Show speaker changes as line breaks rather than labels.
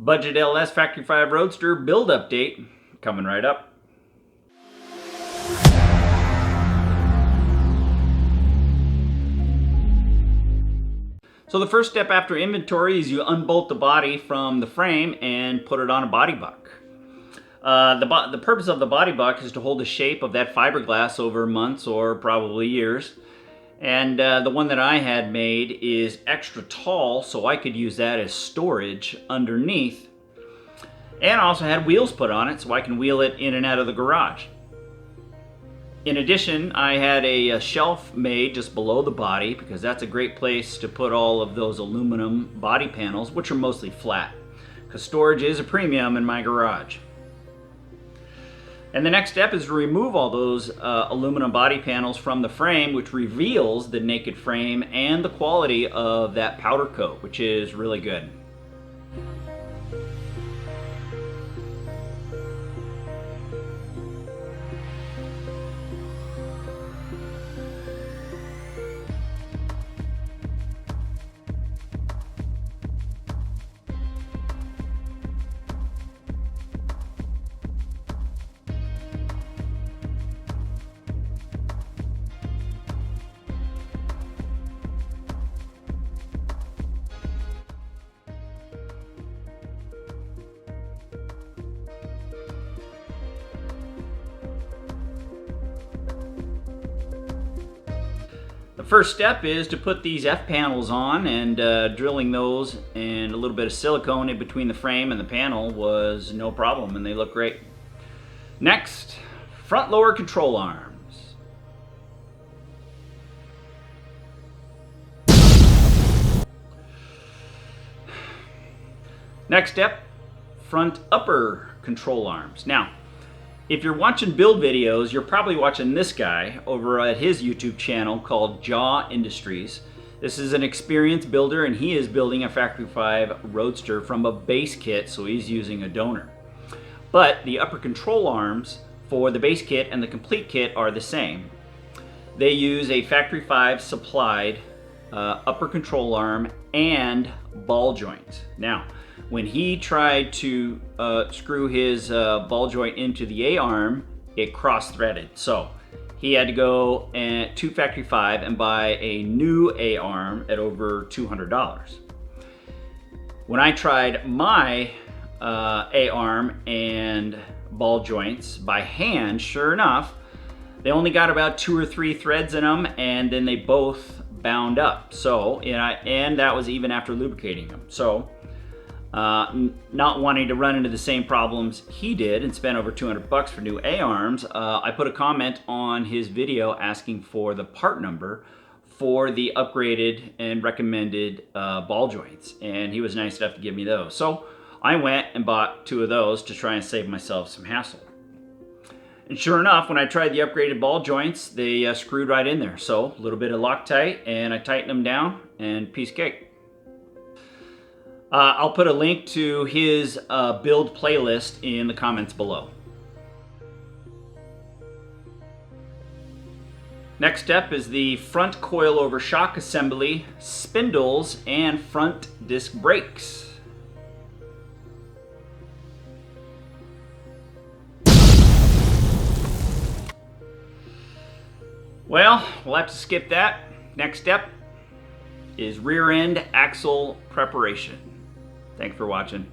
Budget LS Factory 5 Roadster build update coming right up. So the first step after inventory is you unbolt the body from the frame and put it on a body buck. The purpose of the body buck is to hold the shape of that fiberglass over months or probably years. And the one that I had made is extra tall, so I could use that as storage underneath. And I also had wheels put on it so I can wheel it in and out of the garage. In addition, I had a shelf made just below the body because that's a great place to put all of those aluminum body panels, which are mostly flat, because storage is a premium in my garage. And the next step is to remove all those aluminum body panels from the frame, which reveals the naked frame and the quality of that powder coat, which is really good. The first step is to put these F panels on, and drilling those and a little bit of silicone in between the frame and the panel was no problem, and they look great. Next, front lower control arms. Next step, front upper control arms. Now, if you're watching build videos, you're probably watching this guy over at his YouTube channel called Jaw Industries. This is an experienced builder, and he is building a Factory 5 Roadster from a base kit, so he's using a donor. But the upper control arms for the base kit and the complete kit are the same. They use a Factory 5 supplied upper control arm and ball joint. Now, when he tried to screw his ball joint into the A-arm, it cross-threaded. So he had to go to Factory 5 and buy a new A-arm at over $200. When I tried my A-arm and ball joints by hand, sure enough, they only got about 2 or 3 threads in them, and then they both bound up. So, and that was even after lubricating them. So, not wanting to run into the same problems he did and spent over $200 for new A-arms, I put a comment on his video asking for the part number for the upgraded and recommended ball joints, and he was nice enough to give me those. So I went and bought 2 of those to try and save myself some hassle. And sure enough, when I tried the upgraded ball joints, they screwed right in there. So a little bit of Loctite, and I tightened them down, and piece of cake. I'll put a link to his build playlist in the comments below. Next step is the front coilover shock assembly, spindles, and front disc brakes. Well, we'll have to skip that. Next step is rear end axle preparation. Thanks for watching.